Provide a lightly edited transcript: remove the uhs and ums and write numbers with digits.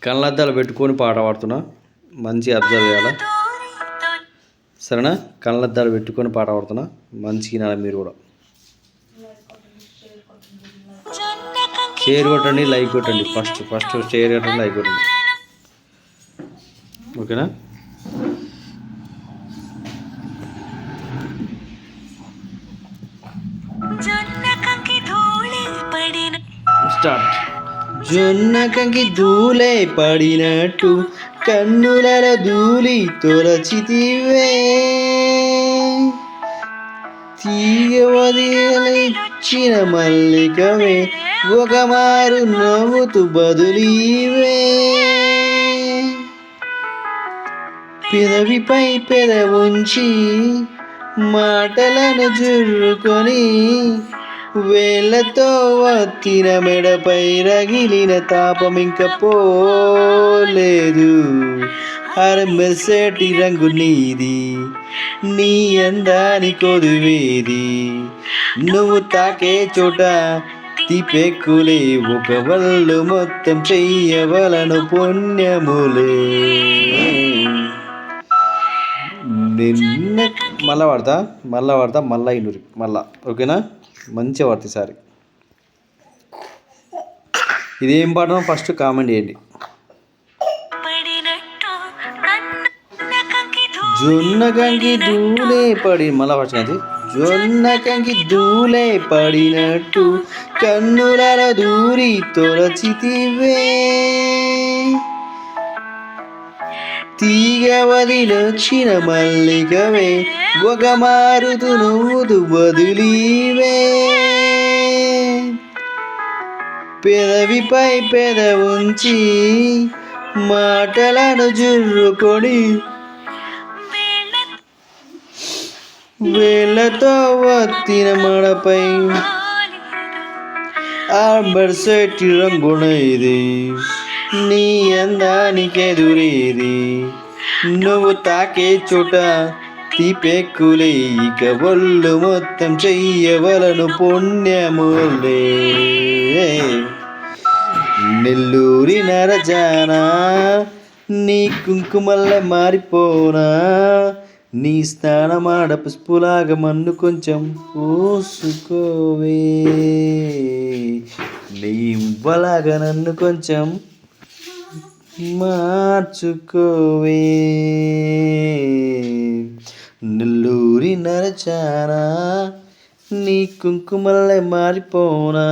కళ్ళద్దాలు పెట్టుకొని పాట పాడుతున్నా, మంచి అబ్జర్వ్ చేయాలా సరేనా? కళ్ళద్దాలు పెట్టుకొని పాట పాడుతున్నా, మంచిగా వినాలి మీరు కూడా. షేర్ కొట్టండి, లైక్ కొట్టండి. ఫస్ట్ షేర్ కొట్టండి, లైక్ కొట్టండి. ఓకేనా? స్టార్ట్. జొన్న కంకి ధూళే పడినట్టు కన్నులలో ధూళి తొలచితివే, తీగ వదిలిచ్చిన మల్లికవే, ఒక మారు నవ్వుతూ బదులీవే, పెదవిపై పెదవుంచి మాటలను జుర్రుకొని, వేళ్ళతో వత్తిన మెడపై రగిలిన తాపం ఇంక పోలేదు. మెరిసేటి రంగు నీది, నీ అందాని కొదువేది, నువ్వు తాకే చోట తిపెక్కులే, ఒక వల్లు మొత్తం చెయ్యవలను పుణ్యములే. నిన్న మళ్ళా వాడతా మళ్ళా ఇన్నూరి మళ్ళా. ఓకేనా? మంచిగా పడుతుంది సారి. ఇదేం పాడడం ఫస్ట్ కామెంట్ చేయండి. జొన్న కంకి ధూళే పడి మళ్ళా వచ్చినది. జొన్న కంకి ధూళే పడినట్టు కన్నులలో దూరి తొలచితివే, తీగ వదిలొచ్చిన మల్లికవే, ఒక మారుతు నువ్వుతూ బదులీవే, పెదవిపై పెదవుంచి మాటలను జుర్రుకొని, వేళ్ళతో వత్తిన మడపై మెరిసేటి రంగున ఇది, నీ అందానికెదురేది, నువ్వు తాకే చోట తీపెక్కులే, ఇక ఒళ్ళు మొత్తం చెయ్యవలను పుణ్యములే. నెల్లూరి నరజానా, నీ కుంకుమల్లె మారిపోనా, నీ స్నానమాడ పుష్పులాగా మన్ను కొంచెం పూసుకోవే, నీ ఉవ్వలాగా నన్ను కొంచెం మార్చుకోవే. నెల్లూరి నరచానా, నీ కుంకుమల్లె మారిపోనా,